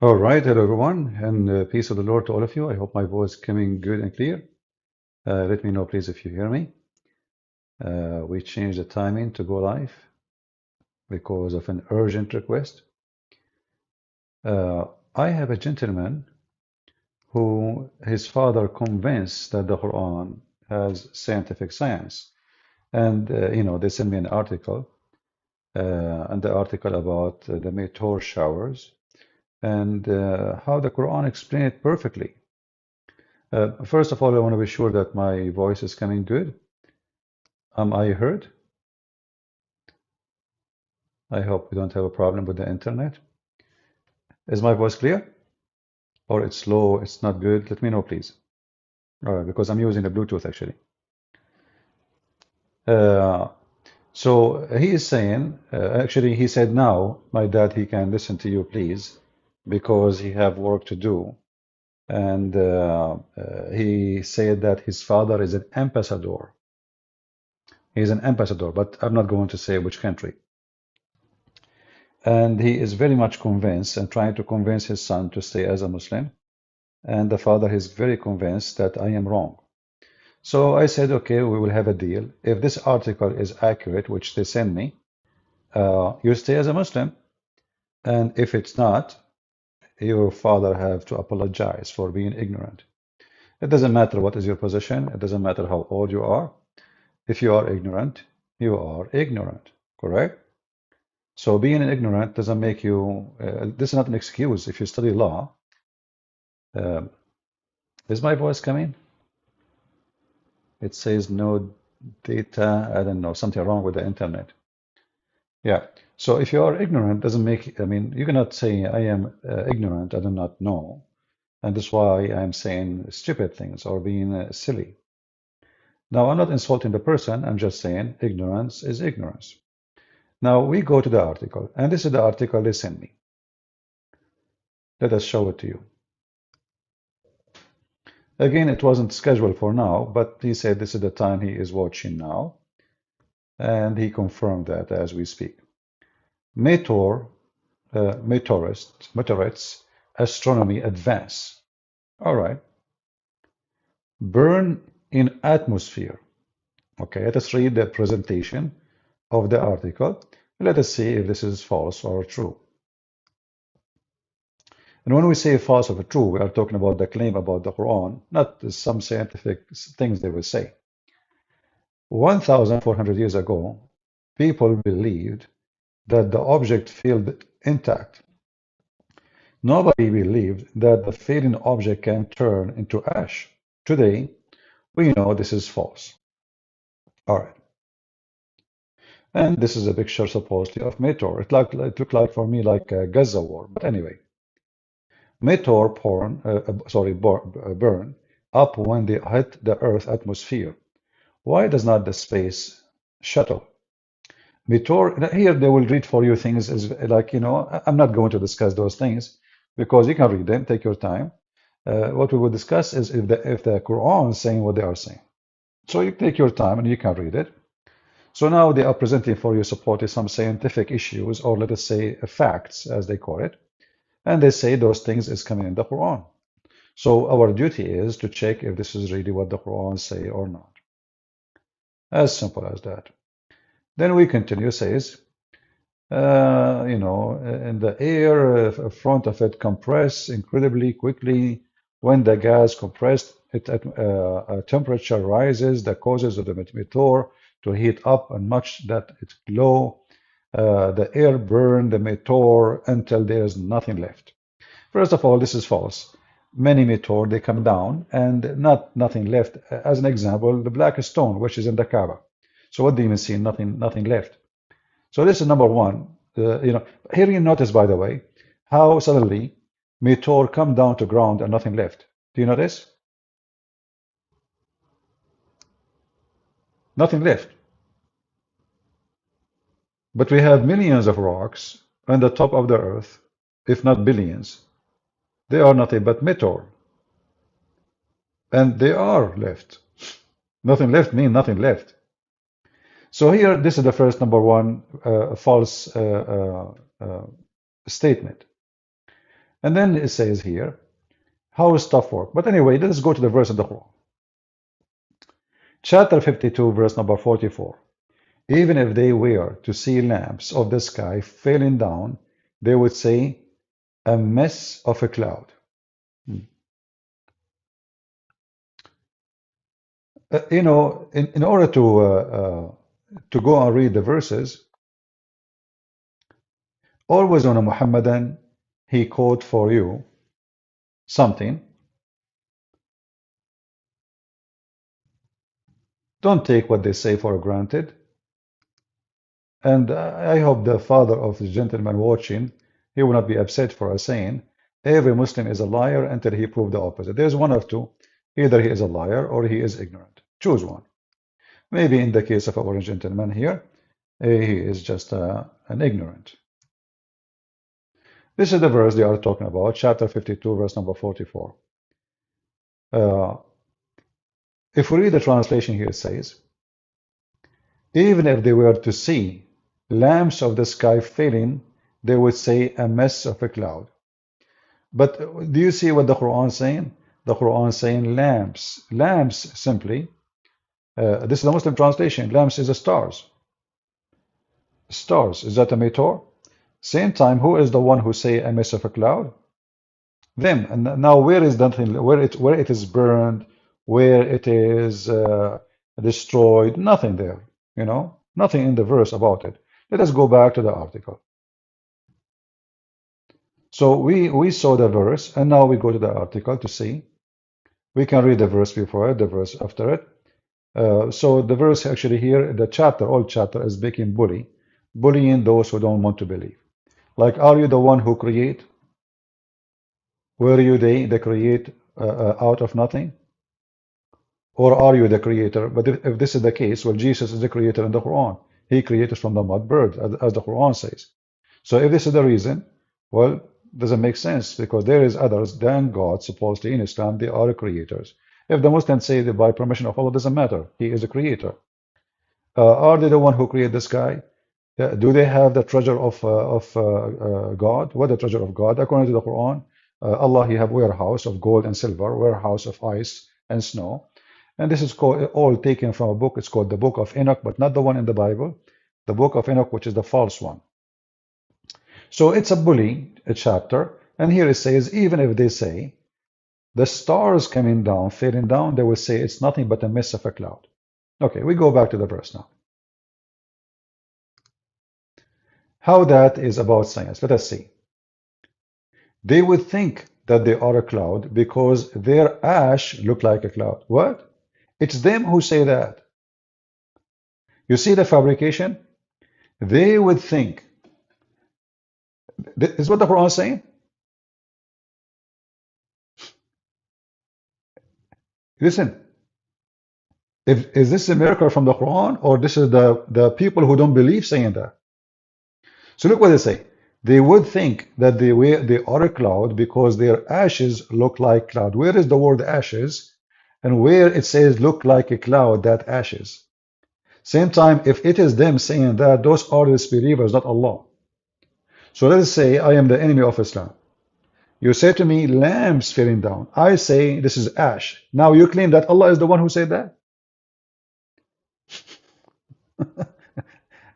All right, hello everyone, and peace of the Lord to all of you. I hope my voice is coming good and clear. Let me know, please, if you hear me. We changed the timing to go live because of an urgent request. I have a gentleman who his father convinced that the Quran has scientific science, and they sent me an article, and the article about the meteor showers and how the Quran explained it perfectly. First of all, I want to be sure that my voice is coming good. Am I heard? I hope we don't have a problem with the internet. Is my voice clear? Or it's slow, it's not good? Let me know, please. All right, because I'm using the Bluetooth actually. Uh, so he is saying, actually, he said now, my dad, he can listen to you, please, because he have work to do. And he said that his father is an ambassador. He's an ambassador, but I'm not going to say which country. And he is very much convinced and trying to convince his son to stay as a Muslim. And the father is very convinced that I am wrong. So I said, okay, we will have a deal. If this article is accurate, which they send me, you stay as a Muslim. And if it's not, your father have to apologize for being ignorant. It doesn't matter what is your position. It doesn't matter how old you are. If you are ignorant, you are ignorant, correct? So being ignorant doesn't make you, this is not an excuse. If you study law, uh, is my voice coming? It says no data. I don't know, something wrong with the internet. Yeah. So if you are ignorant, doesn't make, I mean, you cannot say I am ignorant, I do not know. And that's why I'm saying stupid things or being silly. Now, I'm not insulting the person. I'm just saying ignorance is ignorance. Now we go to the article, and this is the article they sent me. Let us show it to you. Again, it wasn't scheduled for now, but he said this is the time he is watching now, and he confirmed that as we speak. Meteor, meteorites, astronomy advance. All right. Burn in atmosphere. Okay, let us read the presentation of the article. Let us see if this is false or true. And when we say false or true, we are talking about the claim about the Quran, not some scientific things they will say. 1,400 years ago, people believed that the object field intact. Nobody believed that the fading object can turn into ash. Today, we know this is false. All right. And this is a picture supposedly of meteor. It looked like for me like a Gaza war. But anyway, meteor burn up when they hit the Earth atmosphere. Why does not the space shuttle? Meteor, here they will read for you things is like, I'm not going to discuss those things because you can read them, take your time. What we will discuss is if the Quran is saying what they are saying. So you take your time and you can read it. So now they are presenting for you supporting some scientific issues, or let us say facts, as they call it. And they say those things is coming in the Quran. So our duty is to check if this is really what the Quran say or not. As simple as that. Then we continue, says, in the air, front of it compress incredibly quickly. When the gas compressed, temperature rises, that causes the meteor to heat up and much that it glow. The air burn the meteor until there is nothing left. First of all, this is false. Many meteor, they come down and nothing left. As an example, the black stone, which is in the Kaaba. So what do you see? Nothing left. So this is number one. Here you notice, by the way, how suddenly meteor come down to ground and nothing left. Do you notice? Nothing left. But we have millions of rocks on the top of the earth, if not billions. They are nothing but meteor. And they are left. Nothing left means nothing left. So here, this is the first number one false statement. And then it says here, how does stuff work? But anyway, let's go to the verse of the Quran. Chapter 52, verse number 44. Even if they were to see lamps of the sky falling down, they would say, a mess of a cloud. In order to go and read the verses, always on a Muhammadan, he quote for you something. Don't take what they say for granted. And I hope the father of the gentleman watching, he will not be upset for us saying every Muslim is a liar until he proves the opposite. There's one of two. Either he is a liar or he is ignorant. Choose one. Maybe in the case of our gentleman here, he is just an ignorant. This is the verse they are talking about, chapter 52, verse number 44. If we read the translation here, it says, even if they were to see lamps of the sky falling, they would say a mess of a cloud. But do you see what the Quran is saying? The Quran is saying lamps. Lamps simply, this is the Muslim translation, lamps is the stars. Stars, is that a meteor? Same time, who is the one who say a mess of a cloud? Them. And now where is that thing, where it is burned, where it is destroyed? Nothing there, nothing in the verse about it. Let us go back to the article. So we saw the verse, and now we go to the article to see. We can read the verse before it, the verse after it. So the verse actually here, the chapter, all chapter is making bullying those who don't want to believe. Like, are you the one who create? Were you the create out of nothing? Or are you the creator? But if this is the case, well, Jesus is the creator in the Quran. He created from the mud bird, as the Quran says. So if this is the reason, well, doesn't make sense, because there is others than God, supposedly in Islam, they are creators. If the Muslims say that by permission of Allah, doesn't matter. He is a creator. Are they the one who created the sky? Do they have the treasure of God? What the treasure of God? According to the Quran, Allah, He have warehouse of gold and silver, warehouse of ice and snow. And this is all taken from a book. It's called the Book of Enoch, but not the one in the Bible. The Book of Enoch, which is the false one. So it's a chapter. And here it says, even if they say, the stars coming down, falling down, they will say it's nothing but a mist of a cloud. Okay, we go back to the verse now. How that is about science. Let us see. They would think that they are a cloud because their ash look like a cloud. What? It's them who say that. You see the fabrication? They would think. This is what the Quran is saying. Listen. Is this a miracle from the Quran, or this is the people who don't believe saying that? So look what they say. They would think that they are a cloud because their ashes look like cloud. Where is the word ashes? And where it says look like a cloud, that ashes. Same time, if it is them saying that, those are disbelievers, not Allah. So let us say I am the enemy of Islam. You say to me, lamps falling down. I say this is ash. Now you claim that Allah is the one who said that?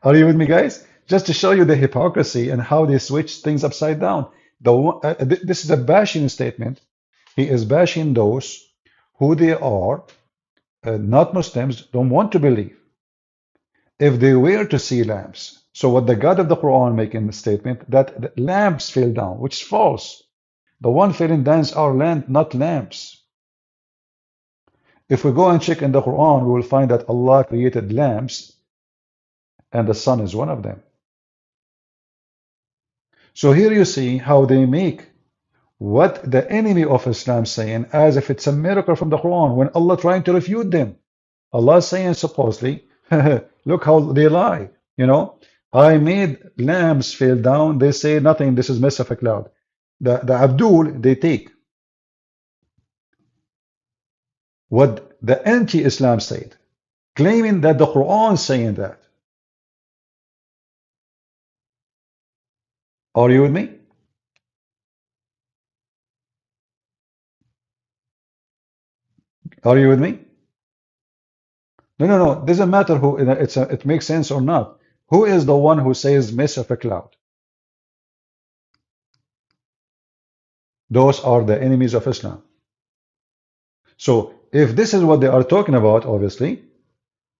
Are you with me, guys? Just to show you the hypocrisy and how they switch things upside down. This is a bashing statement. He is bashing those who they are not Muslims, don't want to believe. If they were to see lamps. So what the God of the Quran making the statement that the lamps fell down, which is false. The one falling down are not lamps. If we go and check in the Quran, we will find that Allah created lamps and the sun is one of them. So here you see how they make what the enemy of Islam saying as if it's a miracle from the Quran when Allah trying to refute them. Allah saying supposedly, look how they lie. I made lamps fall down. They say nothing. This is mess of a cloud. The Abdul, they take what the anti-Islam said, claiming that the Quran is saying that. Are you with me? Are you with me? No, no, no. Doesn't matter who it makes sense or not. Who is the one who says mist of a cloud? Those are the enemies of Islam. So if this is what they are talking about, obviously,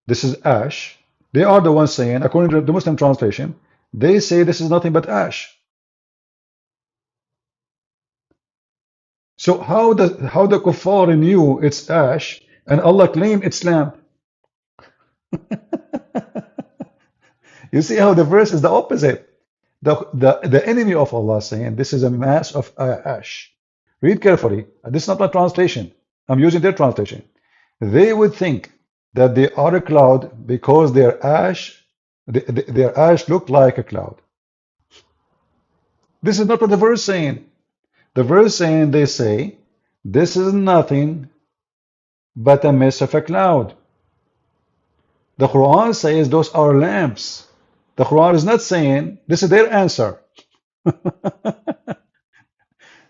this is ash. They are the ones saying, according to the Muslim translation, they say this is nothing but ash. So how the kuffar knew it's ash and Allah claimed it's lamp? You see how the verse is the opposite. The enemy of Allah saying this is a mass of ash. Read carefully. This is not my translation. I'm using their translation. They would think that they are a cloud because their ash look like a cloud. This is not what the verse saying. The verse saying they say this is nothing but a mist of a cloud. The Quran says those are lamps. The Quran is not saying this is their answer.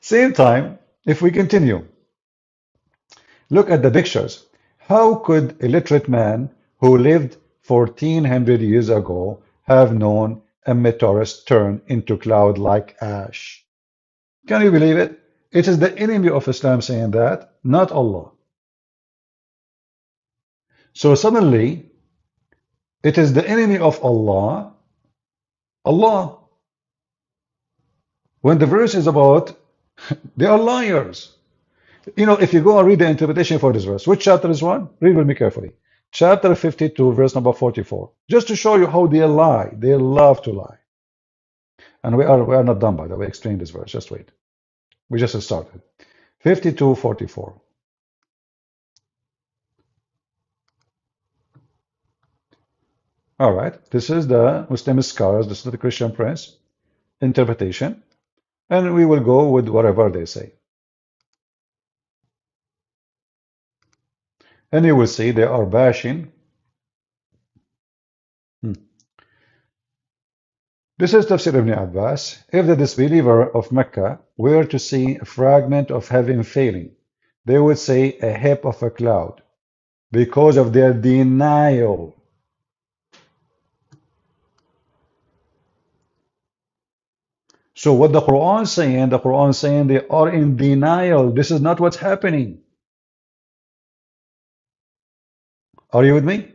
Same time, if we continue, look at the pictures. How could a literate man who lived 1400 years ago have known a meteorist turn into cloud like ash? Can you believe it? It is the enemy of Islam saying that, not Allah. So suddenly, it is the enemy of Allah, Allah. When the verse is about, they are liars. You know, if you go and read the interpretation for this verse, which chapter is one? Read with me carefully. Chapter 52, verse number 44. Just to show you how they lie. They love to lie. And we are not done, by the way, explaining this verse. Just wait. We just started. 52:44. All right. This is the Muslim scholars, this is the Christian Prince interpretation. And we will go with whatever they say. And you will see they are bashing. This is Tafsir ibn Abbas. If the disbeliever of Mecca were to see a fragment of heaven failing, they would say a heap of a cloud because of their denial. So what the Quran saying they are in denial. This is not what's happening. Are you with me?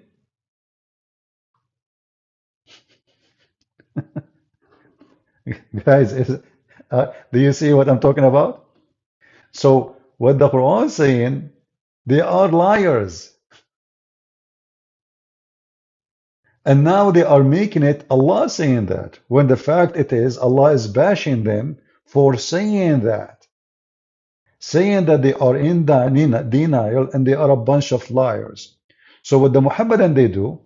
Guys, do you see what I'm talking about? So what the Quran saying, they are liars. And now they are making it Allah saying that, when the fact it is Allah is bashing them for saying that. Saying that they are in denial and they are a bunch of liars. So what the Muhammadan they do,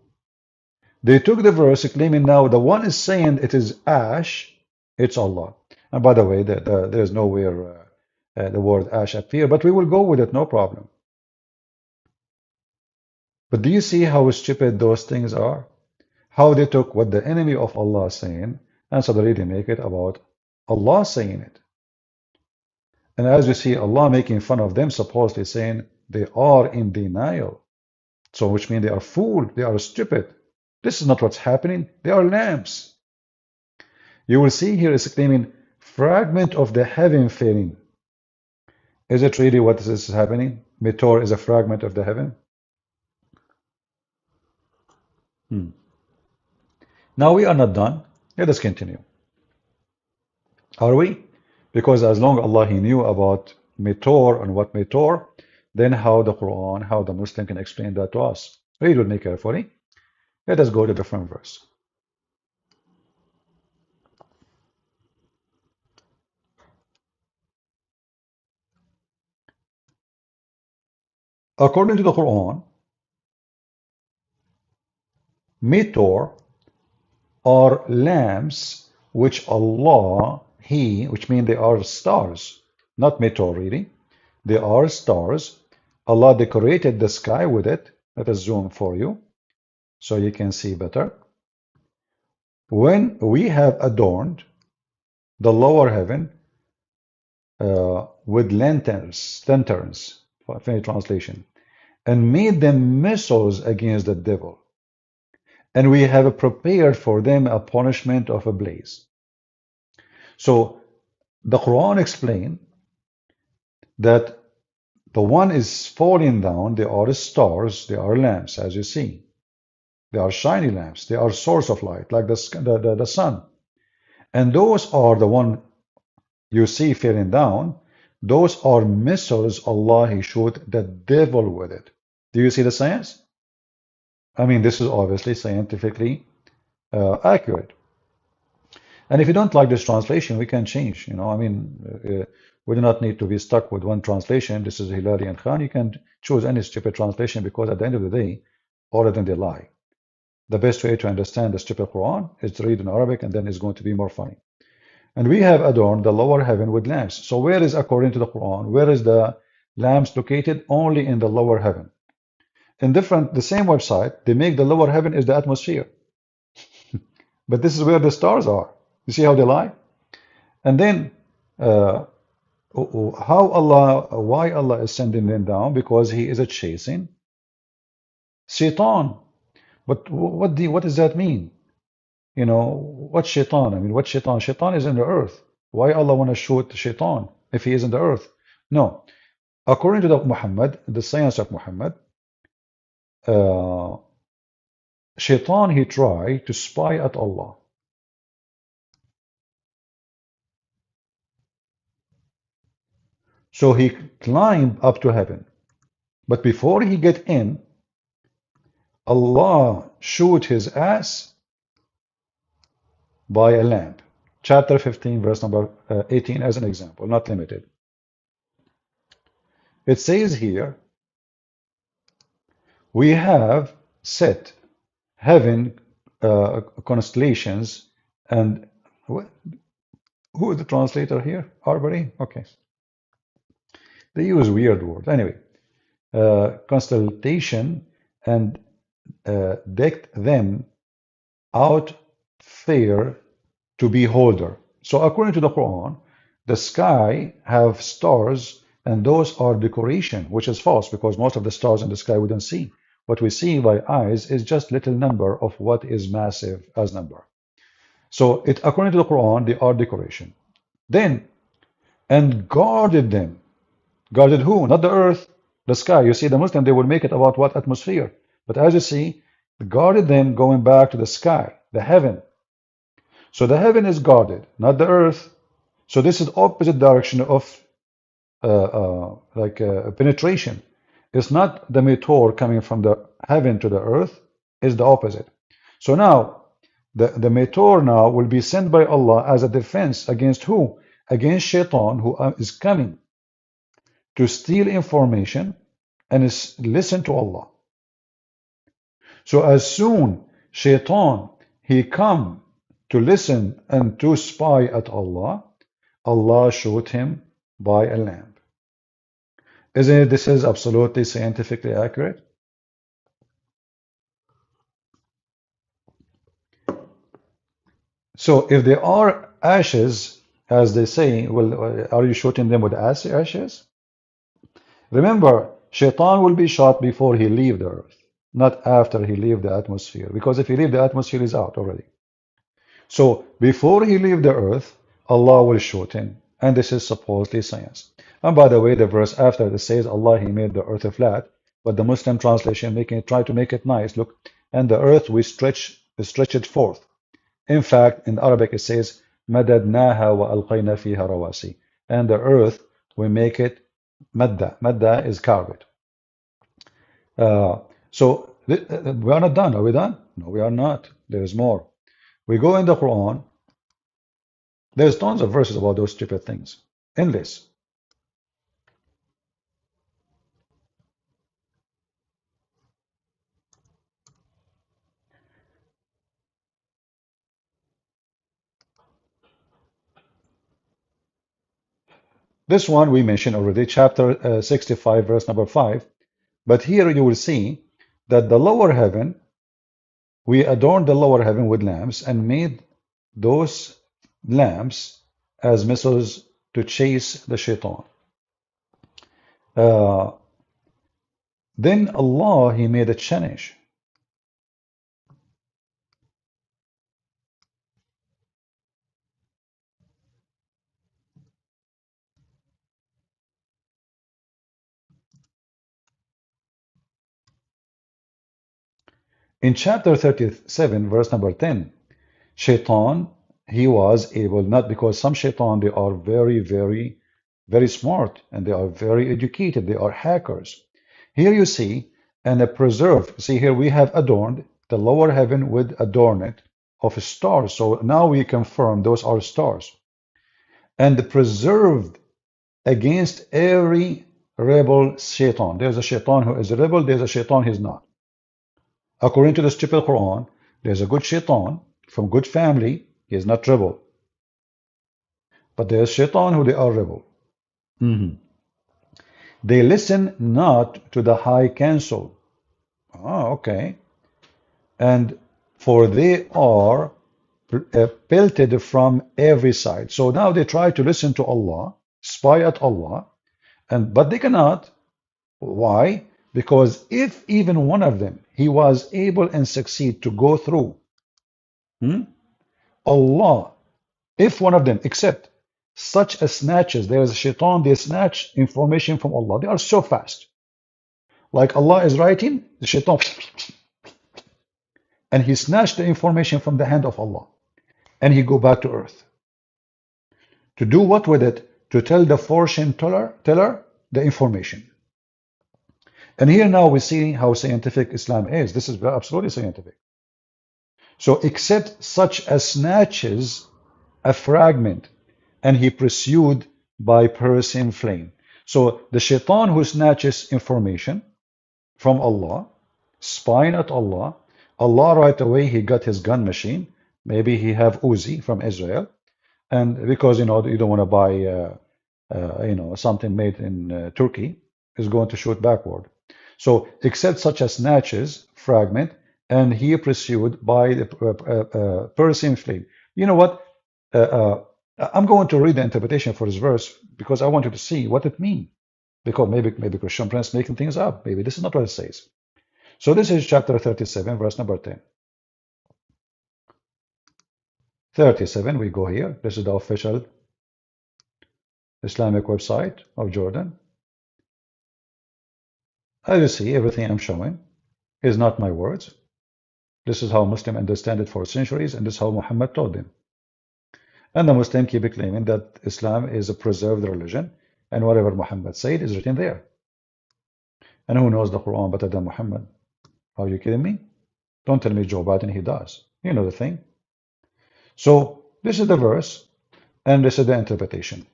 they took the verse claiming now the one is saying it is ash, it's Allah. And by the way, there's nowhere the word ash appear, but we will go with it, no problem. But do you see how stupid those things are? How they took what the enemy of Allah is saying and suddenly they make it about Allah saying it. And as we see Allah making fun of them, supposedly saying they are in denial. So which means they are fooled, they are stupid. This is not what's happening. They are lamps. You will see here is claiming fragment of the heaven failing. Is it really what is happening? Meteor is a fragment of the heaven? Now we are not done. Let us continue. Are we? Because as long as Allah He knew about meteor and what meteor, then how the Quran, how the Muslim can explain that to us? Read with me carefully. Let us go to a different verse. According to the Quran, meteor are lamps which Allah, He, which means they are stars, not meteor really. They are stars. Allah decorated the sky with it. Let us zoom for you so you can see better. When we have adorned the lower heaven with lanterns, for any translation, and made them missiles against the devil. And we have prepared for them a punishment of a blaze. So the Quran explains that the one is falling down, they are stars, they are lamps, as you see. They are shiny lamps, they are source of light, like the sun. And those are the one you see falling down. Those are missiles Allah He shot the devil with it. Do you see the science? I mean, this is obviously scientifically accurate. And if you don't like this translation, we can change. I mean, we do not need to be stuck with one translation. This is Hilali and Khan. You can choose any stupid translation because at the end of the day, all of them they lie. The best way to understand the stupid Quran is to read in Arabic, and then it's going to be more funny. And we have adorned the lower heaven with lamps. So where is, according to the Quran, where is the lamps located? Only in the lower heaven. In the same website, they make the lower heaven is the atmosphere. But this is where the stars are. You see how they lie? And then why Allah is sending them down? Because He is chasing Shaitan. But what does that mean? What Shaitan? I mean, what Shaitan? Shaitan is in the earth. Why Allah want to shoot Shaitan if he is in the earth? No. According to the science of Muhammad, Shaitan, he tried to spy at Allah. So he climbed up to heaven. But before he get in, Allah shoot his ass by a lamp. Chapter 15, verse number 18 as an example, not limited. It says here, we have set heaven constellations and who is the translator here? Arbery? Okay. They use weird words. Anyway, constellation and decked them out fair to beholder. So according to the Quran, the sky have stars and those are decoration, which is false because most of the stars in the sky we don't see. What we see by eyes is just little number of what is massive as number. So according to the Quran, they are decoration. Then, and guarded them. Guarded who? Not the earth, the sky. You see, the Muslim, they will make it about what atmosphere. But as you see, guarded them going back to the sky, the heaven. So the heaven is guarded, not the earth. So this is opposite direction of penetration. It's not the meteor coming from the heaven to the earth, it's the opposite. So now, the meteor now will be sent by Allah as a defense against who? Against Shaitan, who is coming to steal information and listen to Allah. So as soon Shaitan, he come to listen and to spy at Allah, Allah showed him by a lamp. Isn't it? This is absolutely scientifically accurate. So if there are ashes, as they say, well, are you shooting them with ashes? Remember, Shaitan will be shot before he leave the earth, not after he leave the atmosphere. Because if he leave the atmosphere, he's out already. So before he leave the earth, Allah will shoot him. And this is supposedly science. And by the way, the verse after it says Allah, he made the earth flat, but the Muslim translation try to make it nice. Look, and the earth we stretch it forth. In fact, in Arabic it says مددناها وألقينا فيها رواسي. And the earth we make it madda. Madda is carved. So we are not done. Are we done? No, we are not. There is more. We go in the Quran. There's tons of verses about those stupid things. Endless. This one we mentioned already, chapter 65, verse number 5. But here you will see that the lower heaven, we adorned the lower heaven with lamps and made those lamps as missiles to chase the shaitan. Then Allah, He made a change. In chapter 37, verse number 10, Shaitan, he was able, not because some Shaitan, they are very, very, very smart and they are very educated, they are hackers. Here you see, and a preserved, see here we have adorned the lower heaven with adorn it of stars. So now we confirm those are stars. And preserved against every rebel Shaitan. There's a Shaitan who is a rebel, there's a Shaitan who is not. According to the stupid Quran, there's a good Shaitan from good family, he is not rebel. But there's Shaitan who they are rebel. They listen not to the high council. Okay. And for they are pelted from every side. So now they try to listen to Allah, spy at Allah, but they cannot. Why? Because if even one of them he was able and succeed to go through Allah, if one of them, except such as snatches, there is a shaitan, they snatch information from Allah. They are so fast. Like Allah is writing, the shaitan, and he snatched the information from the hand of Allah. And he go back to earth. To do what with it? To tell the fortune teller the information. And here now we see how scientific Islam is. This is absolutely scientific. So except such as snatches a fragment, and he pursued by piercing flame. So the shaitan who snatches information from Allah, spying at Allah, Allah right away he got his gun machine. Maybe he have Uzi from Israel, and because you don't want to buy something made in Turkey, is going to shoot backward. So except such as snatches fragment, and he pursued by the piercing flame. You know what? I'm going to read the interpretation for this verse because I want you to see what it means. Because maybe Christian Prince making things up. Maybe this is not what it says. So this is chapter 37, verse number 10. 37, we go here. This is the official Islamic website of Jordan. As you see, everything I'm showing is not my words. This is how Muslims understand it for centuries, and this is how Muhammad taught them. And the Muslim keep claiming that Islam is a preserved religion, and whatever Muhammad said is written there. And who knows the Quran better than Muhammad? Are you kidding me? Don't tell me Joe Biden, he does. You know the thing. So this is the verse, and this is the interpretation.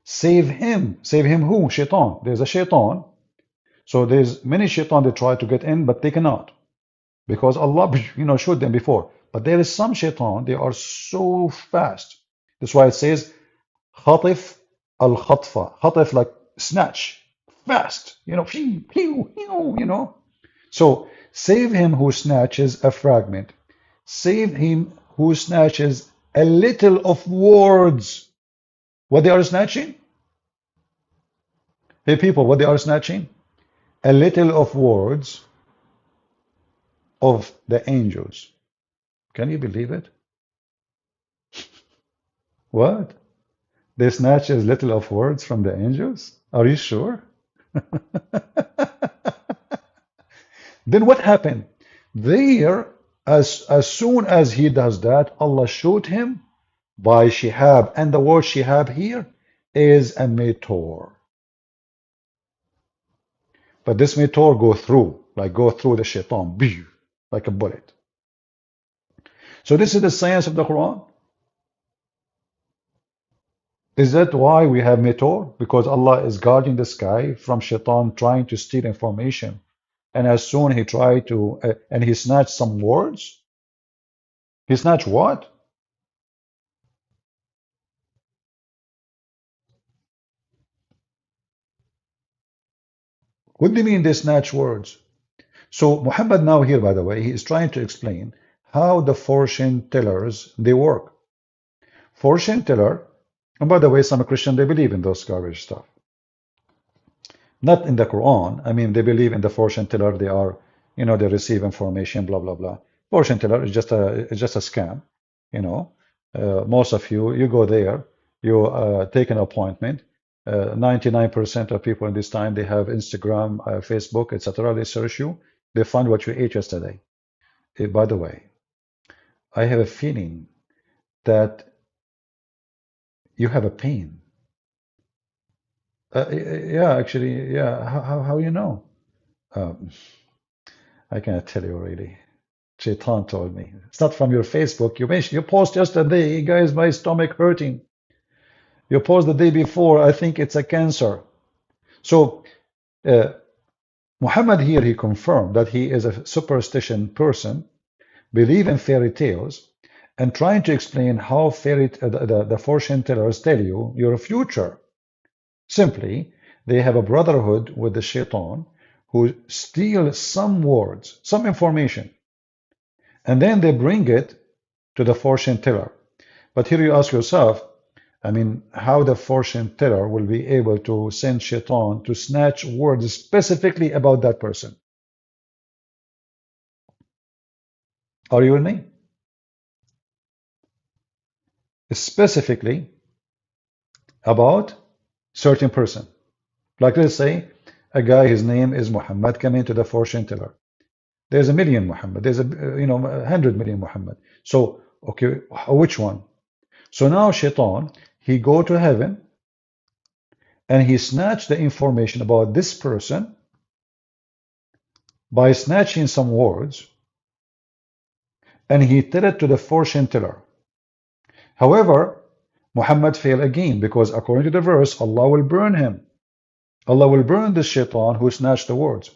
Save him. Save him who? Shaitan. There's a shaitan. So there's many shaitan that try to get in, but they cannot. Because Allah, showed them before. But there is some shaitan, they are so fast. That's why it says, khatif al-khatfa. Khatif like snatch. Fast. So save him who snatches a fragment. Save him who snatches a little of words. What they are snatching? Hey people, what they are snatching? A little of words of the angels. Can you believe it? What? They snatch as little of words from the angels? Are you sure? Then what happened? There, as soon as he does that, Allah showed him by Shihab, and the word Shihab here is a meteor. But this meteor go through the shaitan, like a bullet. So this is the science of the Quran. Is that why we have meteor? Because Allah is guarding the sky from shaitan trying to steal information. And as soon he tried to, and he snatched some words. He snatched what? What do you mean they snatch words? So Muhammad now here, by the way, he is trying to explain how the fortune tellers, they work. Fortune teller, and by the way, some Christian, they believe in those garbage stuff. Not in the Quran. I mean, they believe in the fortune teller. They are, they receive information, blah blah blah. Fortune teller is just a scam. You know, most of you go there, you take an appointment. 99% of people in this time they have Instagram, Facebook, etc. They search you, they find what you ate yesterday. By the way, I have a feeling that you have a pain. Yeah, actually, yeah. How you know? Um, I cannot tell you really. Shaitan told me. It's not from your Facebook. You post yesterday, "Hey, guys, my stomach hurting. You post the day before, I think it's a cancer." So uh, Muhammad here, he confirmed that he is a superstition person, believe in fairy tales, and trying to explain how the fortune tellers tell you your future. Simply, they have a brotherhood with the shaitan who steal some words, some information, and then they bring it to the fortune teller. But here you ask yourself, I mean, how the fortune teller will be able to send shaitan to snatch words specifically about that person? Are you with me? Specifically about certain person. Like let's say a guy, his name is Muhammad, coming to the fortune teller. There's a million Muhammad. There's 100 million Muhammad. So okay, which one? So now shaitan, he go to heaven and he snatched the information about this person by snatching some words and he tell it to the fortune teller. However, Muhammad failed again because according to the verse, Allah will burn him. Allah will burn the shaitan who snatched the words.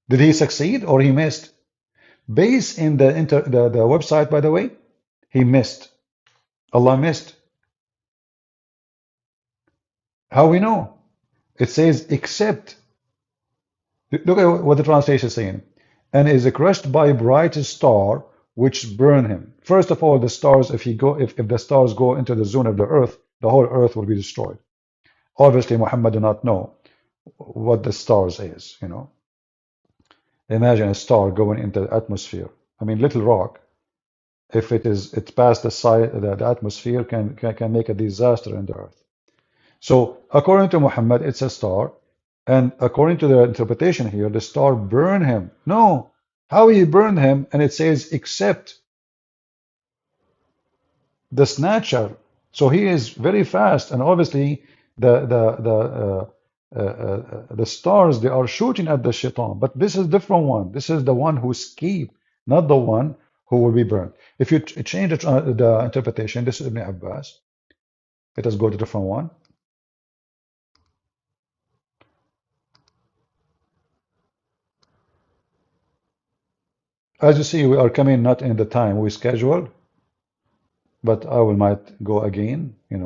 Did he succeed or he missed? Based in the website, by the way, he missed. Allah missed. How we know? It says, except, look at what the translation is saying, and is crushed by a bright star which burn him. First of all, the stars, if the stars go into the zone of the earth, the whole earth will be destroyed. Obviously, Muhammad did not know what the stars is, Imagine a star going into the atmosphere. I mean, little rock, if it's past the atmosphere, can make a disaster in the earth. So according to Muhammad, it's a star, and according to the interpretation here, the star burned him. No, how he burned him, and it says except the snatcher. So he is very fast, and obviously the stars they are shooting at the shaitan. But this is different one. This is the one who escaped, not the one who will be burned. If you change the interpretation, this is Ibn Abbas. Let us go to the different one. As you see, we are coming not in the time we scheduled, but I will might go again, in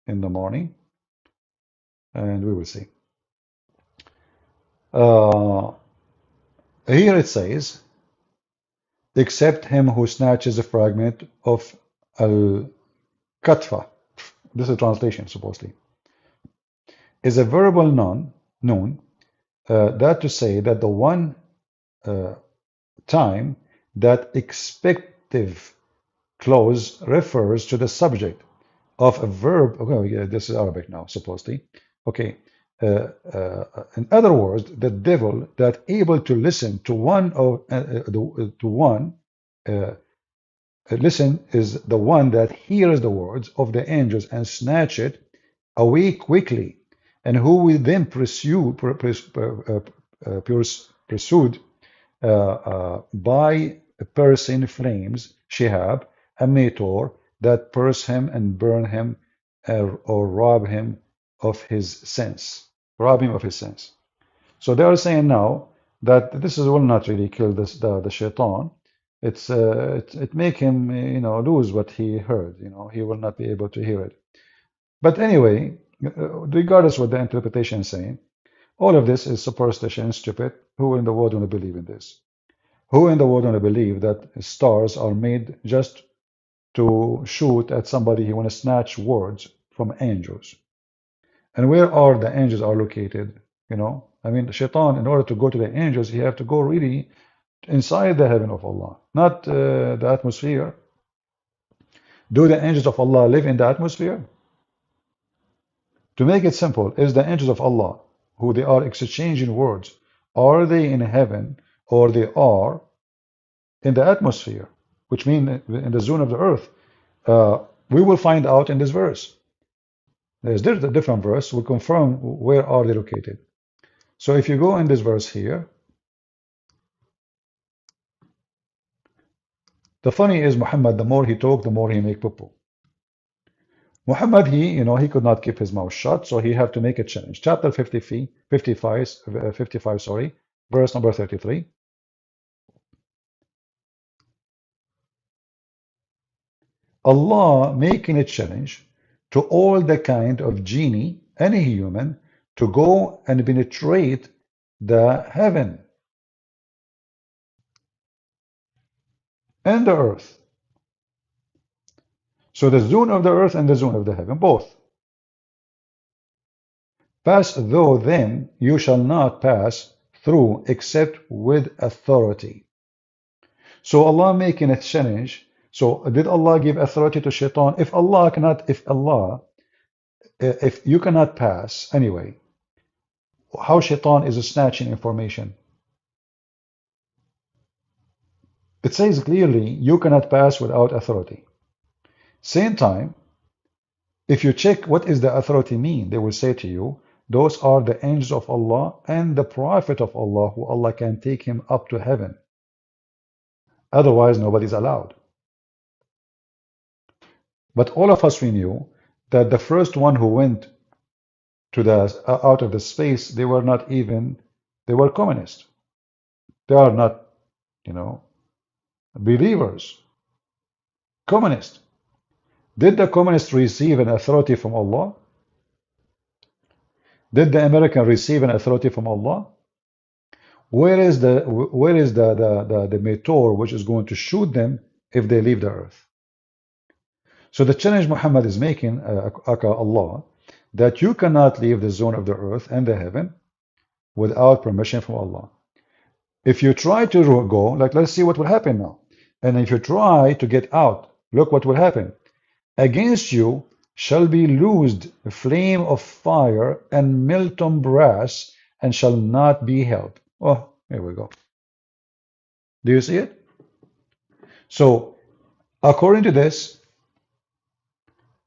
the morning, and we will see. Uh, Here it says, except him who snatches a fragment of al-katfa. This is a translation, supposedly. Is a verbal noun, that to say that the one time that expective clause refers to the subject of a verb. Okay, yeah, this is Arabic now, supposedly. Okay. In other words, the devil that able to listen to listen is the one that hears the words of the angels and snatch it away quickly, and who will then pursued by a person flames Shihab, a meteor that pierce him and burn him, or rob him of his sense. Rob him of his sense. So they are saying now that this will not really kill the shaitan. It make him lose what he heard. He will not be able to hear it. But anyway, regardless what the interpretation is saying, all of this is superstition and stupid. Who in the world want to believe in this? Who in the world want to believe that stars are made just to shoot at somebody who want to snatch words from angels? And where are the angels are located? You know, I mean, Shaitan, in order to go to the angels, he have to go really inside the heaven of Allah, not the atmosphere. Do the angels of Allah live in the atmosphere? To make it simple, is the angels of Allah, who they are exchanging words, are they in heaven or they are in the atmosphere, which means in the zone of the earth? We will find out in this verse. There's a different verse will confirm where are they located. So if you go in this verse here, the funny is Muhammad, the more he talk, the more he make poo. Muhammad, he could not keep his mouth shut, so he had to make a challenge. Chapter 55, sorry, verse number 33. Allah making a challenge to all the kind of genie, any human, to go and penetrate the heaven and the earth. So the zone of the earth and the zone of the heaven, both. Pass through them, you shall not pass through except with authority. So Allah making a challenge. So did Allah give authority to Shaitan? If you cannot pass anyway, how Shaitan is snatching information? It says clearly, you cannot pass without authority. Same time, if you check what is the authority mean, they will say to you, those are the angels of Allah and the Prophet of Allah, who Allah can take him up to heaven. Otherwise, nobody's allowed. But all of us, we knew that the first one who went to the out of the space, they were communists. They are not, believers. Communists. Did the communists receive an authority from Allah? Did the American receive an authority from Allah? Where is the meteor which is going to shoot them if they leave the earth? So the challenge Muhammad is making, Allah, that you cannot leave the zone of the earth and the heaven without permission from Allah. If you try to go, like, let's see what will happen now. And if you try to get out, look what will happen. Against you shall be loosed a flame of fire and molten brass, and shall not be held. Oh, here we go. Do you see it? So, according to this,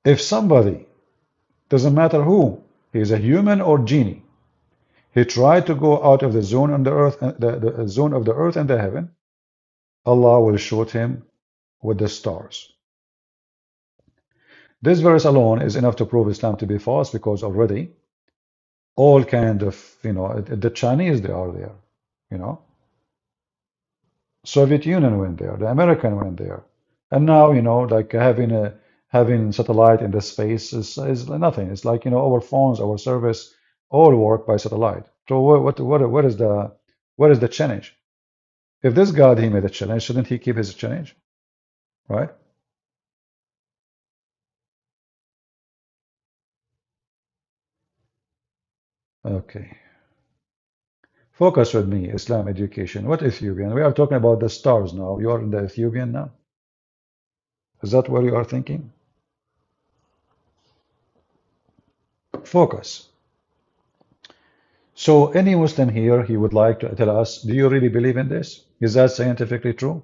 if somebody, doesn't matter who, he is a human or genie, he tried to go out of the zone on the earth, the zone of the earth and the heaven, Allah will shoot him with the stars. This verse alone is enough to prove Islam to be false, because already all kind of, the Chinese, they are there, Soviet Union went there, the American went there, and now, like having satellite in the space is nothing. It's like, our phones, our service, all work by satellite. So what is the challenge? If this God, he made a challenge, shouldn't he keep his challenge, right? Okay. Focus with me, Islam education. What Ethiopian? We are talking about the stars now. You are in the Ethiopian now? Is that what you are thinking? Focus. So any Muslim here, he would like to tell us, do you really believe in this? Is that scientifically true?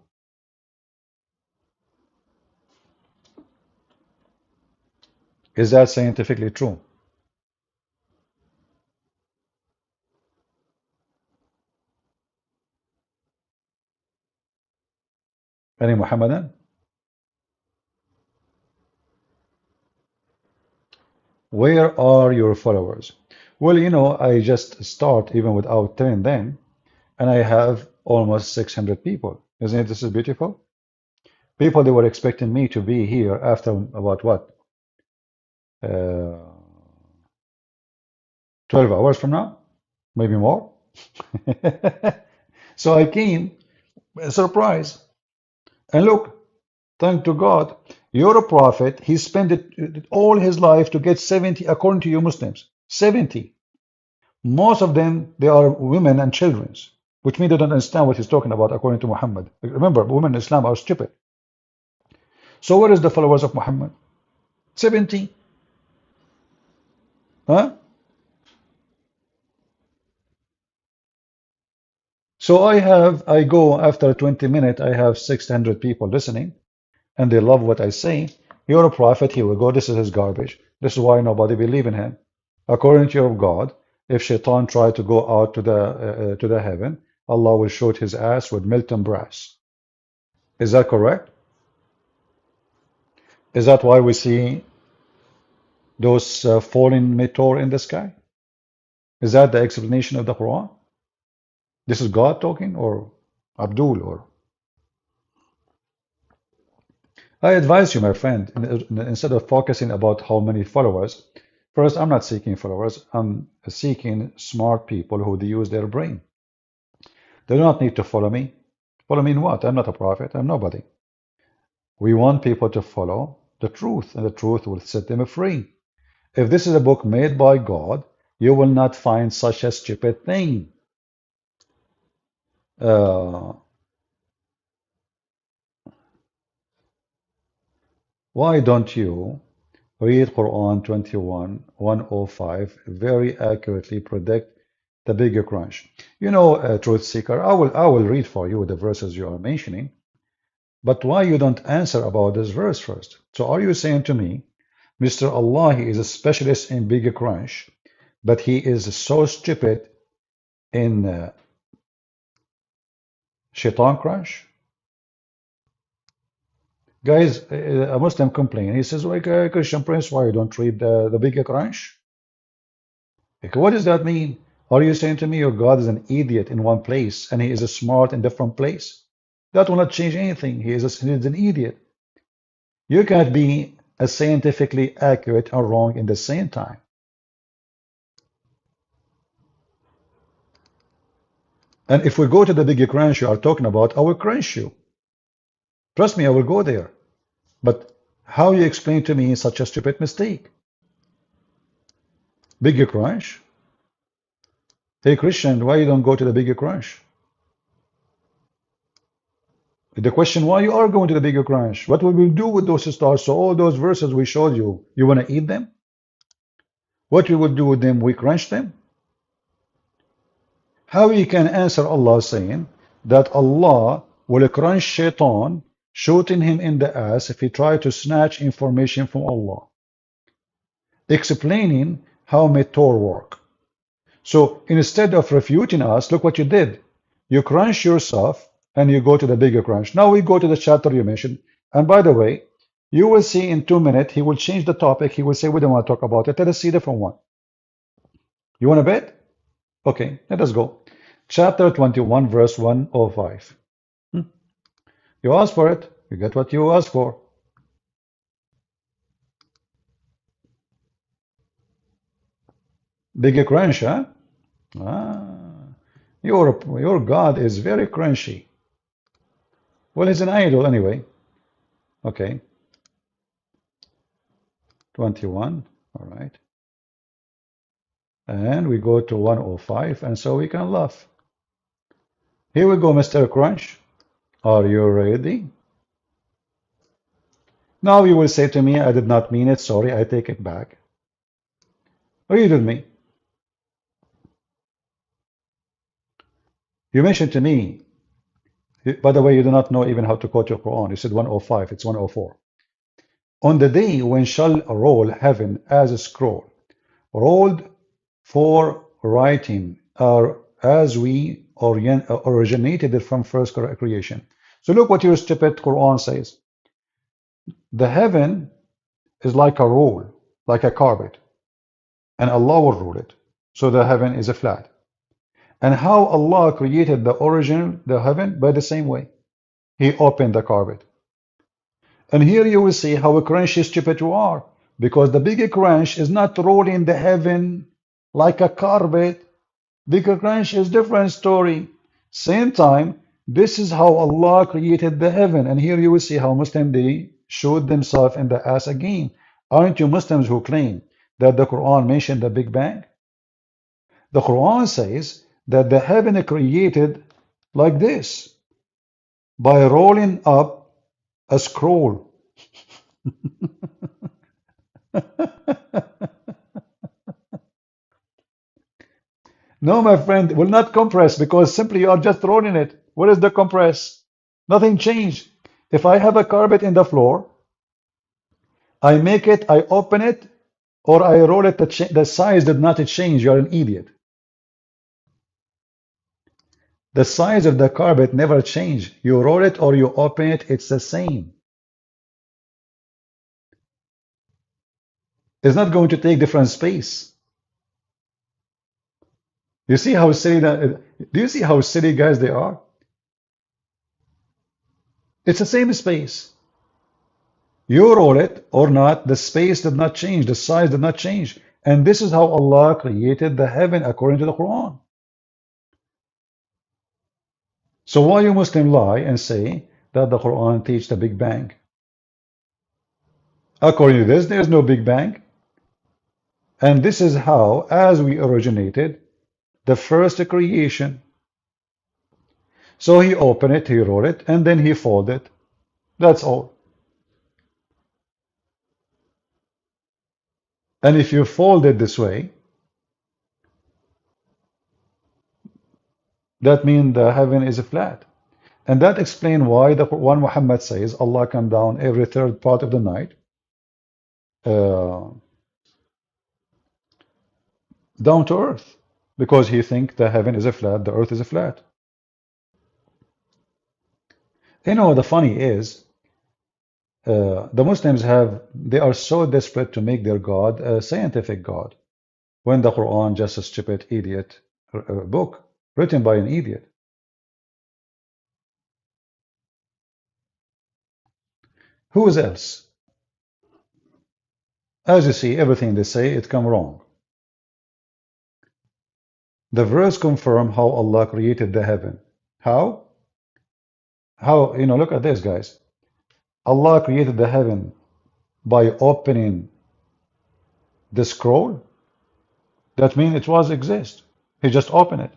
Is that scientifically true? Any Muhammadan? Where are your followers? Well, I just start even without telling them, and I have almost 600 people. Isn't it this is beautiful? People, they were expecting me to be here after about what? 12 hours from now? Maybe more? So I came, a surprise. And look, thank to God, you're a prophet. He spent all his life to get 70, according to you Muslims, 70. Most of them, they are women and children, which means they don't understand what he's talking about according to Muhammad. Remember, women in Islam are stupid. So where is the followers of Muhammad? 70. Huh? So I go after 20 minutes, I have 600 people listening, and they love what I say. You're a prophet, here we go, this is his garbage. This is why nobody believe in him. According to your God, if Shaitan tried to go out to the heaven, Allah will shoot his ass with molten brass. Is that correct? Is that why we see those falling meteor in the sky? Is that the explanation of the Quran? This is God talking, or Abdul, or I advise you, my friend, instead of focusing about how many followers, first, I'm not seeking followers. I'm seeking smart people who use their brain. They do not need to follow me. Follow me in what? I'm not a prophet. I'm nobody. We want people to follow the truth, and the truth will set them free. If this is a book made by God, you will not find such a stupid thing. Why don't you read Quran 21:105 very accurately predict the bigger crunch? You know, truth seeker, I will read for you the verses you are mentioning, but why you don't answer about this verse first? So are you saying to me, Mr. Allah, he is a specialist in bigger crunch, but he is so stupid in shaitan crunch? Guys, a Muslim complain. He says, like, Christian Prince, why you don't read the bigger crunch? Like, what does that mean? Are you saying to me your God is an idiot in one place and he is a smart in different place? That will not change anything. He is an idiot. You can't be as scientifically accurate or wrong in the same time. And if we go to the bigger crunch you are talking about, I will crunch you. Trust me, I will go there. But how you explain to me such a stupid mistake? Bigger crunch? Hey Christian, why you don't go to the bigger crunch? The question, why you are going to the bigger crunch? What will we do with those stars? So all those verses we showed you, you want to eat them? What we will do with them? We crunch them? How we can answer Allah saying that Allah will crunch Shaitan, shooting him in the ass if he try to snatch information from Allah, explaining how meteor work. So instead of refuting us, look what you did. You crunch yourself and you go to the bigger crunch. Now we go to the chapter you mentioned. And by the way, you will see in 2 minutes, he will change the topic. He will say, we don't want to talk about it. Let us see a different one. You want to bet? Okay, let us go. Chapter 21, verse 105. You ask for it. You get what you ask for. Bigger crunch, huh? Your God is very crunchy. Well, he's an idol anyway. Okay. 21. All right. And we go to 105, and so we can laugh. Here we go, Mr. Crunch. Are you ready? Now you will say to me, I did not mean it. Sorry, I take it back. Read with me. You mentioned to me, by the way, you do not know even how to quote your Quran. You said 105, it's 104. On the day when shall roll heaven as a scroll, rolled for writing, or as we originated it from first creation. So look what your stupid Quran says. The heaven is like a roll, like a carpet, and Allah will rule it. So the heaven is a flat. And how Allah created the origin, the heaven, by the same way. He opened the carpet. And here you will see how crunchy stupid you are, because the bigger crunch is not rolling the heaven like a carpet. Bigger crunch is different story. Same time, this is how Allah created the heaven. And here you will see how Muslims, they shoot themselves in the ass again. Aren't you Muslims who claim that the Quran mentioned the Big Bang? The Quran says that the heaven created like this by rolling up a scroll. No, my friend, it will not compress because simply you are just rolling it. What is the compress? Nothing changed. If I have a carpet in the floor, I make it, I open it, or I roll it, the size did not change. You're an idiot. The size of the carpet never changed. You roll it or you open it, it's the same. It's not going to take different space. You see how silly that, do you see how silly guys they are? It's the same space. You roll it or not, the space did not change, the size did not change. And this is how Allah created the heaven according to the Quran. So why you Muslim lie and say that the Quran teaches the Big Bang? According to this, there is no Big Bang. And this is how, as we originated, the first creation. So he opened it, he wrote it, and then he folded. That's all. And if you fold it this way, that means the heaven is flat. And that explains why the Quran Muhammad says Allah come down every third part of the night, uh, down to earth, because he thinks the heaven is a flat, the earth is a flat. You know, the funny is, the Muslims they are so desperate to make their God a scientific God, when the Quran just a stupid idiot book written by an idiot. Who is else? As you see, everything they say, it come wrong. The verse confirm how Allah created the heaven. How? How, look at this, guys. Allah created the heaven by opening the scroll. That means it was exist. He just opened it.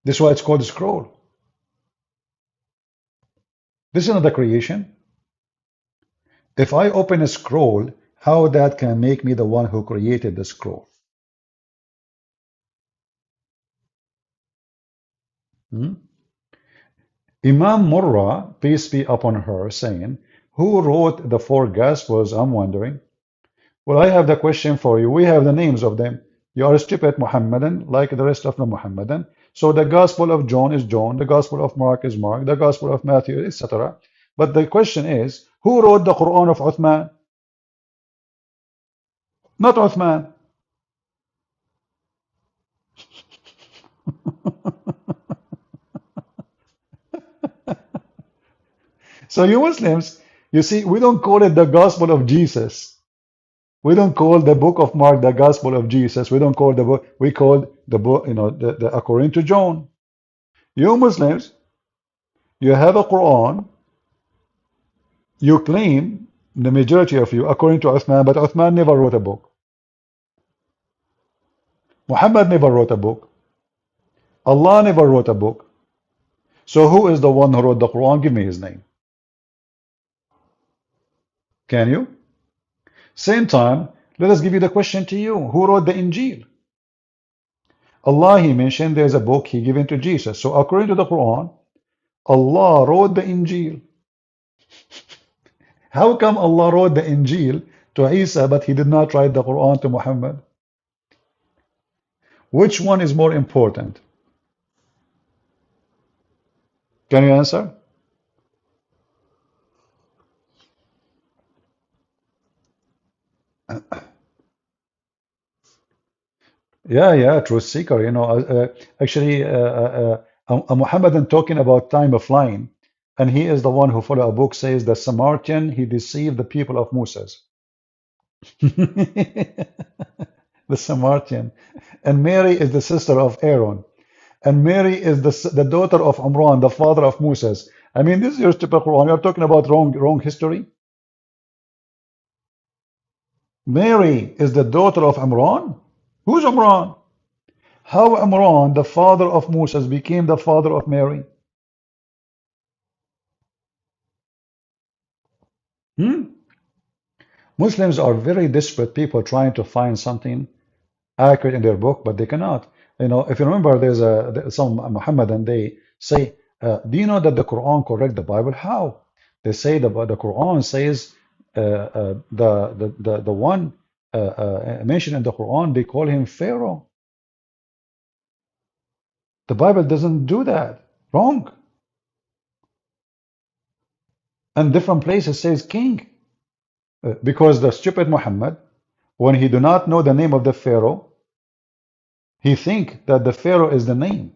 This is why it's called a scroll. This is not the creation. If I open a scroll, how that can make me the one who created the scroll? Hmm? Imam Murrah, peace be upon her, saying, who wrote the four Gospels, I'm wondering. Well, I have the question for you. We have the names of them. You are a stupid Muhammadan, like the rest of the Muhammadan. So the Gospel of John is John, the Gospel of Mark is Mark, the Gospel of Matthew, etc. But the question is, who wrote the Quran of Uthman? Not Uthman. So you Muslims, you see, we don't call it the Gospel of Jesus. We don't call the book of Mark the Gospel of Jesus. We don't call the book, we call the book, according to John. You Muslims, you have a Quran, you claim, the majority of you, according to Uthman, but Uthman never wrote a book. Muhammad never wrote a book. Allah never wrote a book. So who is the one who wrote the Quran? Give me his name. Can you? Same time, let us give you the question to you. Who wrote the Injil? Allah, he mentioned there's a book he given to Jesus. So according to the Quran, Allah wrote the Injil. How come Allah wrote the Injil to Isa, but he did not write the Quran to Muhammad? Which one is more important? Can you answer? Yeah, truth seeker. Actually, a Muhammadan talking about time of flying, and he is the one who follow a book says the Samaritan he deceived the people of Moses. The Samaritan, and Mary is the sister of Aaron, and Mary is the daughter of Imran, the father of Moses. I mean, this is your stupid Quran. You're talking about wrong history. Mary is the daughter of Imran. Who's Imran? How Imran, the father of Moses, became the father of Mary? Hmm? Muslims are very desperate people trying to find something accurate in their book, but they cannot. You know, if you remember, some Muhammadan, they say, do you know that the Quran correct the Bible? How? They say the Quran says the one mentioned in the Quran, they call him Pharaoh. The Bible doesn't do that. Wrong. And different places says king. Because the stupid Muhammad, when he do not know the name of the Pharaoh, he think that the Pharaoh is the name.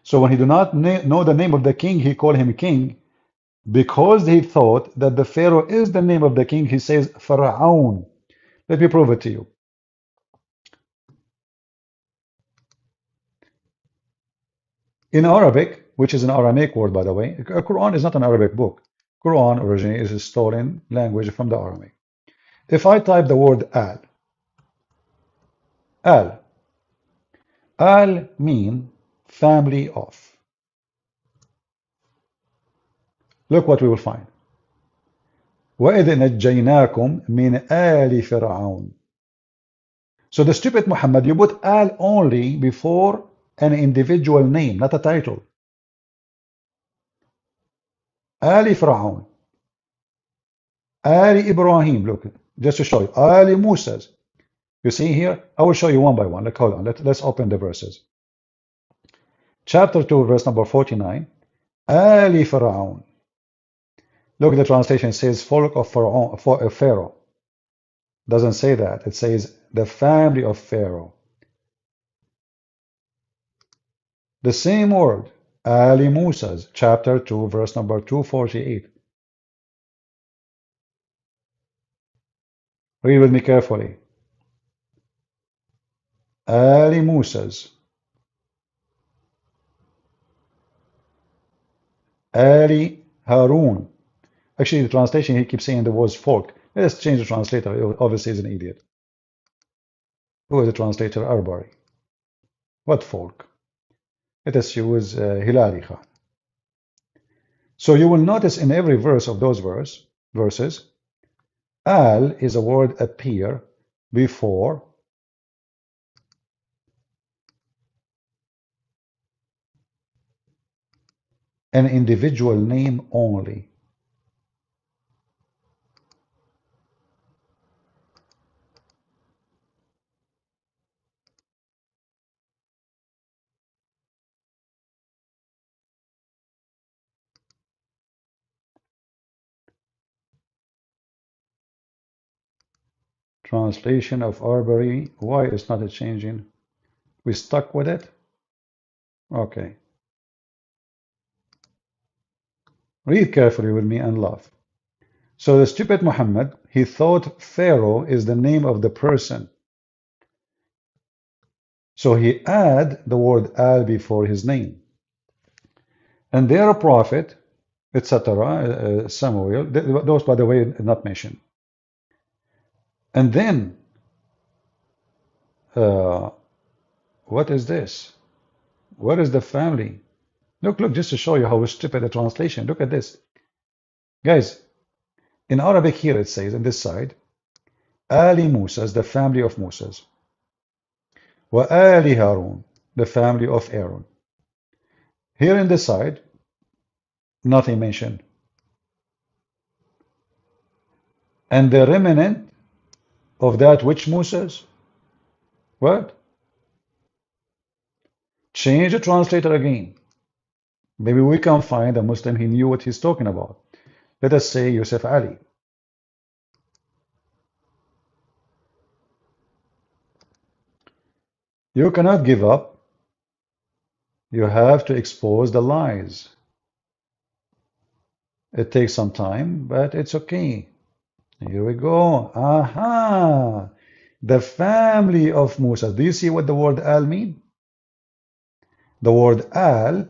So when he do not know the name of the king, he call him king. Because he thought that the Pharaoh is the name of the king, he says Pharaoh. Let me prove it to you. In Arabic, which is an Aramaic word, by the way, Quran is not an Arabic book. Quran originally is a stolen language from the Aramaic. If I type the word al, al mean family of. Look what we will find. وَإِذْ نَجَّيْنَاكُمْ مِنْ آلِ فِرْعَوْنَ. So the stupid Muhammad, you put al only before an individual name, not a title. Ali Fir'aun, Ali Ibrahim, look, just to show you, Ali Musa's. You see here? I will show you one by one. Like, hold on, let's open the verses. Chapter 2, verse number 49. Ali Fir'aun. Look, the translation says folk of Pharaoh. Doesn't say that. It says the family of Pharaoh. The same word, Ali Musa's, chapter 2, verse number 248. Read with me carefully. Ali Musa's, Ali Harun. Actually, the translation, he keeps saying the words folk. Let's change the translator. Obviously, he's an idiot. Who is the translator? Arbari. What folk? Let us use Hilali Khan. So you will notice in every verse of those verses, al is a word appear before an individual name only. Translation of Arbery. Why is not changing? We stuck with it? Okay. Read carefully with me and laugh. So the stupid Muhammad, he thought Pharaoh is the name of the person. So he add the word al before his name. And their prophet, etc., Samuel, those, by the way, are not mentioned. And then, what is this? What is the family? Look, just to show you how stupid the translation. Look at this. Guys, in Arabic here it says, on this side, Ali Musa's, the family of Moses. Wa Ali Harun, the family of Aaron. Here in this side, nothing mentioned. And the remnant of that which Moses? What? Change the translator again. Maybe we can find a Muslim he knew what he's talking about. Let us say Yusuf Ali. You cannot give up. You have to expose the lies. It takes some time, but it's okay. Here we go. Aha! The family of Musa. Do you see what the word al mean? The word al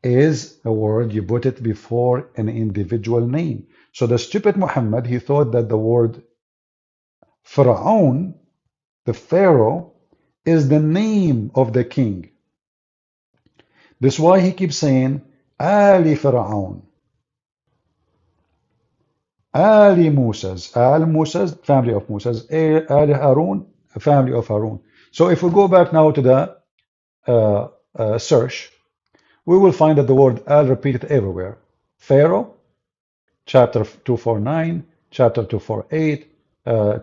is a word you put it before an individual name. So the stupid Muhammad, he thought that the word Pharaoh, the Pharaoh, is the name of the king. That's why he keeps saying Ali Pharaoh, Ali Musa's, Al Musa's, family of Musa's, Ali Harun, family of Harun. So if we go back now to the search, we will find that the word Al repeated everywhere. Pharaoh, chapter 249, chapter 248,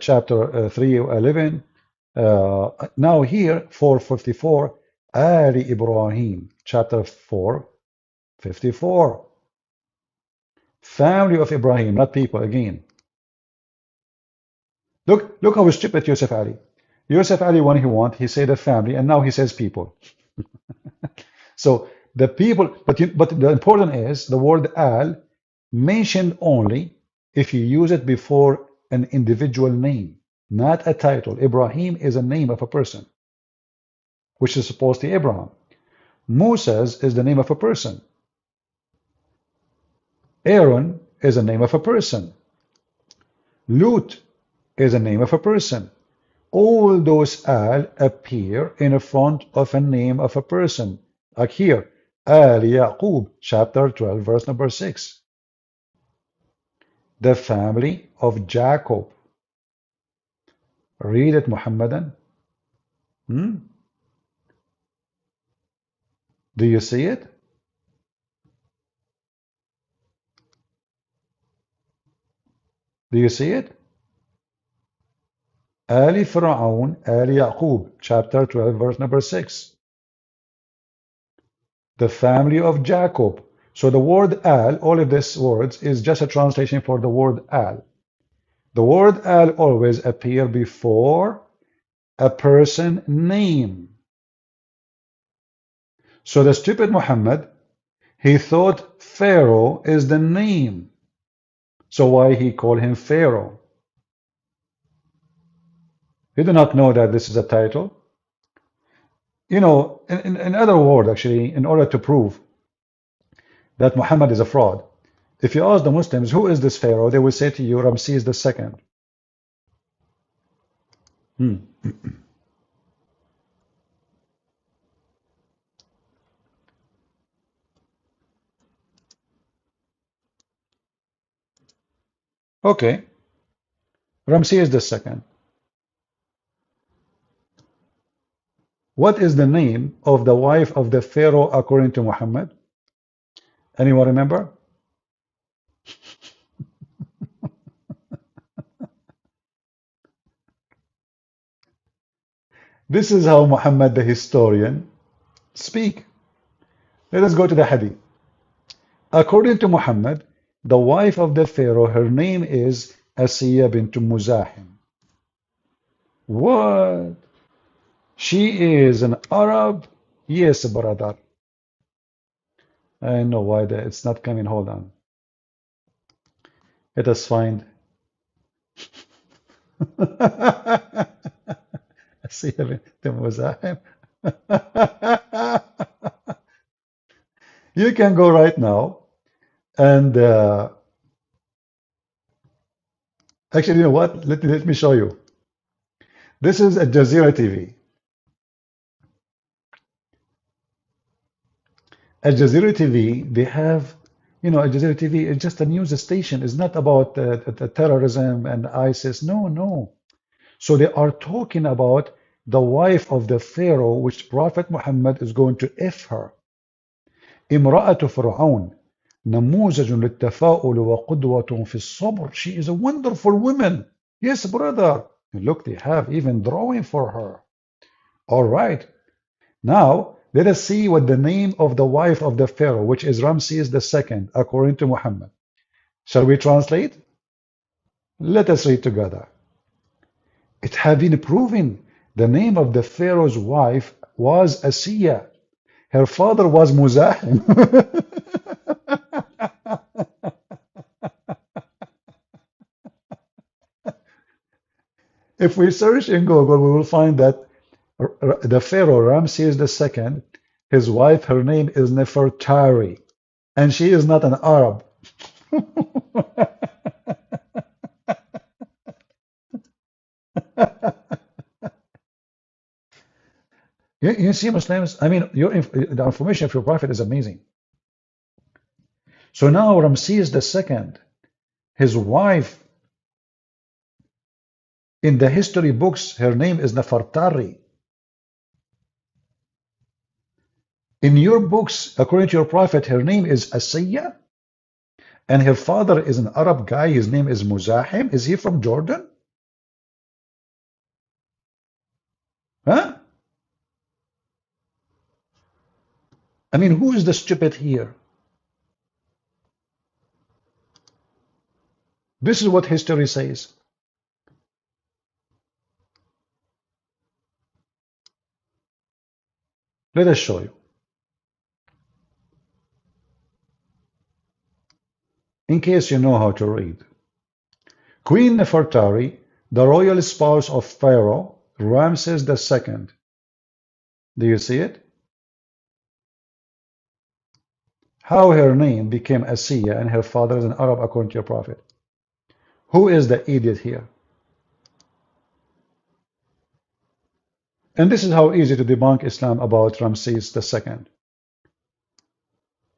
chapter 311. Now here, 454, Ali Ibrahim, chapter 454. Family of Ibrahim, not people again. Look how stupid Yusuf Ali. Yusuf Ali, when he want, he said a family, and now he says people. So the people, but the important is the word al mentioned only if you use it before an individual name, not a title. Ibrahim is a name of a person, which is supposed to be Abraham. Moses is the name of a person. Aaron is a name of a person. Lut is a name of a person. All those al appear in front of a name of a person. Like here, Al Yaqub, chapter 12, verse number 6. The family of Jacob. Read it, Muhammadan. Hmm? Do you see it? Do you see it? Ali Fir'aun, Ali Yaqub, chapter 12, verse number 6. The family of Jacob. So the word al, all of these words, is just a translation for the word al. The word al always appear before a person name. So the stupid Muhammad, he thought Pharaoh is the name. So why he called him Pharaoh? He did not know that this is a title. You know, in other words, actually, in order to prove that Muhammad is a fraud, if you ask the Muslims, who is this Pharaoh? They will say to you, Ramses II. Hmm. Okay, Ramses II. What is the name of the wife of the Pharaoh according to Muhammad? Anyone remember? This is how Muhammad the historian speak. Let us go to the hadith. According to Muhammad, the wife of the Pharaoh, her name is Asiya bint Muzahim. What? She is an Arab? Yes, brother. I know why it's not coming. Hold on. Let us find Asiya bint Muzahim. You can go right now and actually, you know what? Let me show you. This is Al Jazeera TV. Al Jazeera TV, they have, you know, Al Jazeera TV is just a news station. It's not about terrorism and ISIS. No, no. So they are talking about the wife of the Pharaoh, which Prophet Muhammad is going to F her. امرأة فرعون نموذج للتفاؤل وقدوة في الصبر. She is a wonderful woman. Yes, brother. Look, they have even drawing for her. All right. Now, let us see what the name of the wife of the Pharaoh, which is Ramses II, according to Muhammad. Shall we translate? Let us read together. It had been proven the name of the Pharaoh's wife was Asiya. Her father was Muzahim. If we search in Google, we will find that the Pharaoh Ramses II His wife, her name is Nefertari, and she is not an Arab. You see, Muslims, I mean, the information of your prophet is amazing. So now Ramses II, his wife, in the history books, her name is Nefertari. In your books, according to your prophet, her name is Asiya, and her father is an Arab guy. His name is Muzahim. Is he from Jordan? Huh? I mean, who is the stupid here? This is what history says. Let us show you. In case you know how to read. Queen Nefertari, the royal spouse of Pharaoh Ramses II. Do you see it? How her name became Asiya and her father is an Arab according to your prophet. Who is the idiot here? And this is how easy to debunk Islam about Ramses II.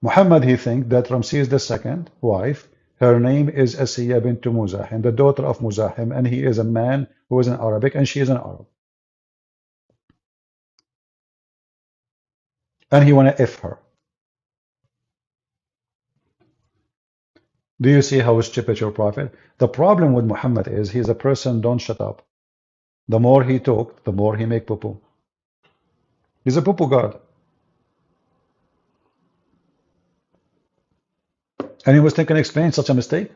Muhammad, he thinks that Ramses II, wife, her name is Asiya bint Muzahim, the daughter of Muzahim, and he is a man who is an Arabic, and she is an Arab. And he want to F her. Do you see how stupid your prophet? The problem with Muhammad is he's a person, don't shut up. The more he talk, the more he make poo-poo. He's a poo-poo god. And he was thinking explain such a mistake.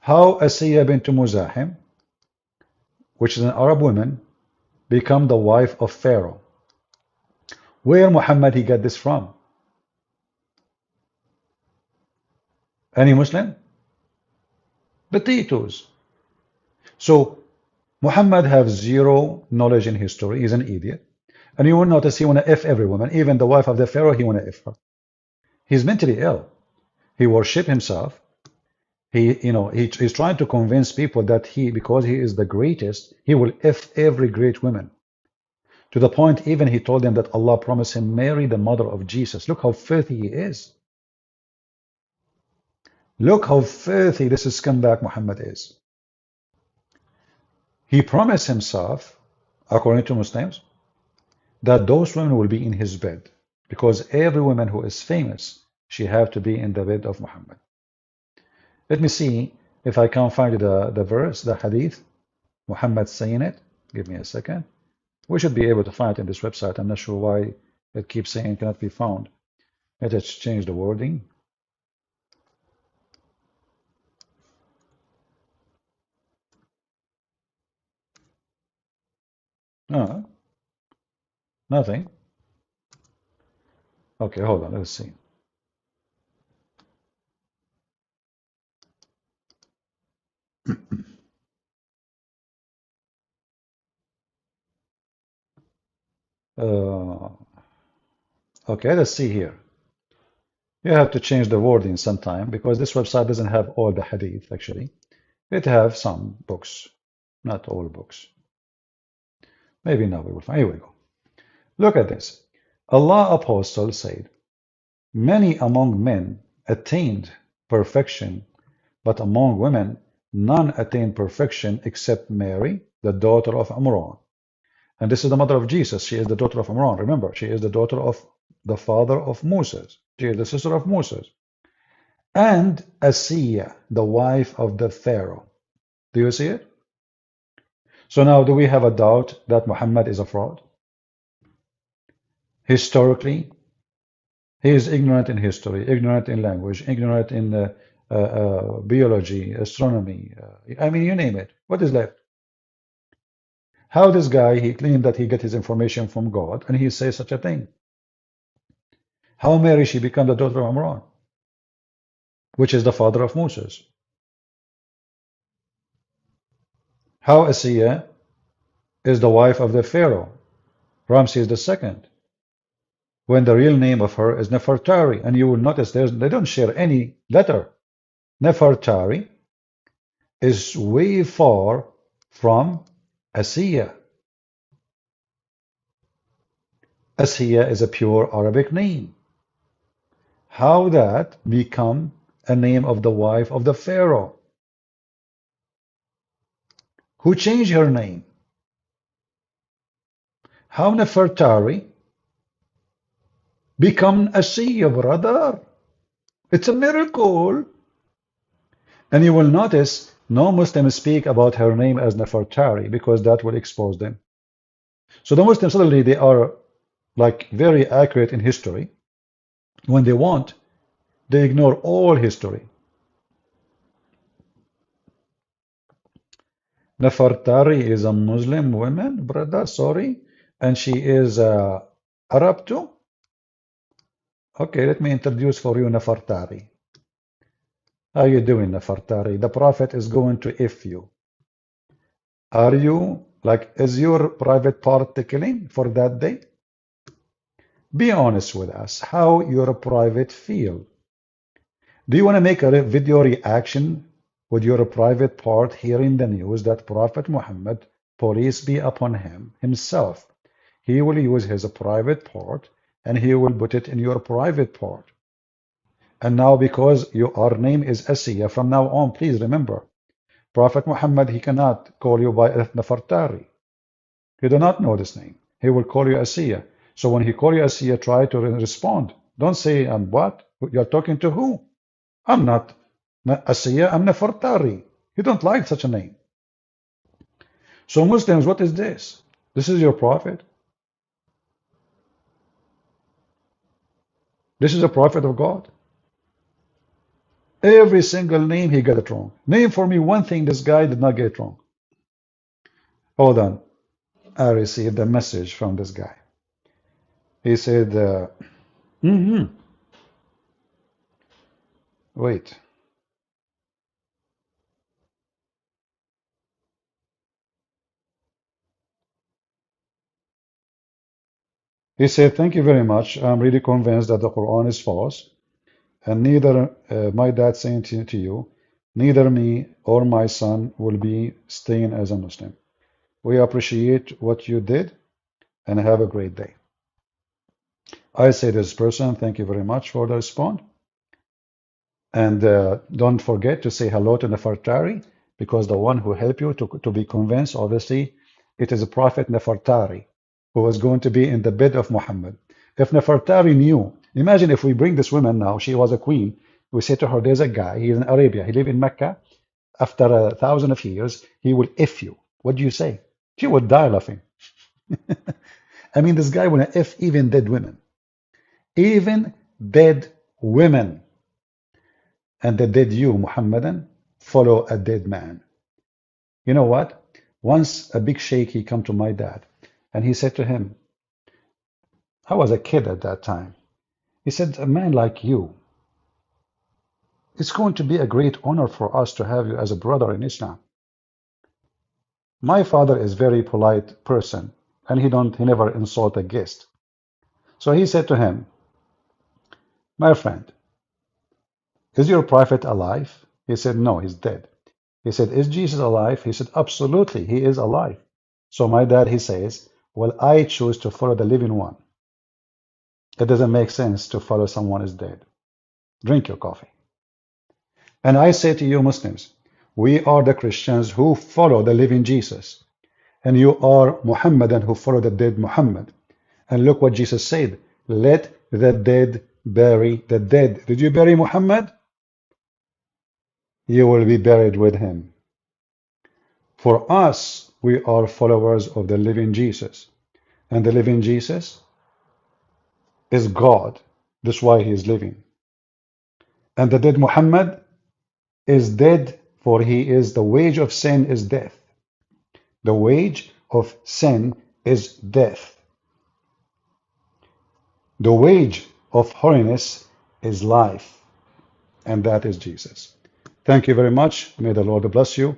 How Asiya bint Muzahim, which is an Arab woman, become the wife of Pharaoh. Where Muhammad he got this from? Any Muslim? Potatoes. So Muhammad have zero knowledge in history. He's an idiot. And you will notice he want to F every woman, even the wife of the Pharaoh, he want to F her. He's mentally ill. He worship himself. He's trying to convince people that because he is the greatest, he will F every great woman. To the point even he told them that Allah promised him Mary, the mother of Jesus. Look how filthy he is. Look how filthy this scumbag Muhammad is. He promised himself, according to Muslims, that those women will be in his bed. Because every woman who is famous, she have to be in the bed of Muhammad. Let me see if I can find the verse, the hadith, Muhammad saying it. Give me a second. We should be able to find it in this website. I'm not sure why it keeps saying it cannot be found. Let us change the wording. No, nothing. Okay, hold on. Let's see. Okay, let's see here. You have to change the wording sometime because this website doesn't have all the hadith actually. It has some books, not all books. Maybe now we will find. Here we go. Look at this. Allah Apostle said, many among men attained perfection, but among women none attained perfection except Mary, the daughter of Imran. And this is the mother of Jesus. She is the daughter of Imran. Remember, she is the daughter of the father of Moses. She is the sister of Moses. And Asiya, the wife of the Pharaoh. Do you see it? So now, do we have a doubt that Muhammad is a fraud? Historically, he is ignorant in history, ignorant in language, ignorant in biology, astronomy. I mean, you name it. What is left? How this guy, he claimed that he get his information from God, and he says such a thing. How Mary, she become the daughter of Imran, which is the father of Moses. How Asiya is the wife of the Pharaoh, Ramses II. when the real name of her is Nefertari. And you will notice they don't share any letter. Nefertari is way far from Asiya. Asiya is a pure Arabic name. How that become a name of the wife of the Pharaoh? Who changed her name? How Nefertari become Asiya, brother? It's a miracle. And you will notice no Muslims speak about her name as Nefertari because that will expose them. So the Muslims suddenly they are like very accurate in history. When they want, they ignore all history. Nefertari is a Muslim woman, brother, sorry. And she is Arab too? Okay, let me introduce for you Nefertari. How you doing, Nefertari? The Prophet is going to if you. Are you, like, is your private part tickling for that day? Be honest with us, how your private feel. Do you want to make a video reaction with your private part hearing the news that Prophet Muhammad, peace be upon him, himself, he will use his private part and he will put it in your private part. And now because your name is Asiya, from now on, please remember, Prophet Muhammad, he cannot call you by Nefertari. You do not know this name. He will call you Asiya. So when he call you Asiya, try to respond. Don't say, I'm what? You're talking to who? I'm not Asiya, I'm Nefertari. You don't like such a name. So Muslims, what is this? This is your prophet? This is a prophet of God? Every single name he got it wrong. Name for me one thing this guy did not get it wrong. Hold on. I received a message from this guy. He said, wait. He said, thank you very much. I'm really convinced that the Quran is false. And neither my dad saying to you, neither me or my son will be staying as a Muslim. We appreciate what you did and have a great day. I say to this person, thank you very much for the response. And don't forget to say hello to Nefertari, because the one who helped you to be convinced, obviously, it is a Prophet Nefertari who was going to be in the bed of Muhammad. If Nefertari knew, imagine if we bring this woman now, she was a queen, we say to her, there's a guy, he's in Arabia, he live in Mecca, after 1,000 of years, he will F you. What do you say? She would die laughing. I mean, this guy will F even dead women. Even dead women. And the dead you, Muhammadan, follow a dead man. You know what? Once a big sheikh, he come to my dad, and he said to him, I was a kid at that time. He said, a man like you, it's going to be a great honor for us to have you as a brother in Islam. My father is a very polite person, and he never insult a guest. So he said to him, my friend, is your prophet alive? He said, no, he's dead. He said, is Jesus alive? He said, absolutely, he is alive. So my dad, he says, well, I choose to follow the living one. It doesn't make sense to follow someone who is dead. Drink your coffee. And I say to you Muslims, we are the Christians who follow the living Jesus. And you are Muhammadan who follow the dead Muhammad. And look what Jesus said, let the dead bury the dead. Did you bury Muhammad? You will be buried with him. For us, we are followers of the living Jesus. And the living Jesus is God. That's why he is living. And the dead Muhammad is dead, for he is the wage of sin is death. The wage of sin is death. The wage of holiness is life. And that is Jesus. Thank you very much. May the Lord bless you.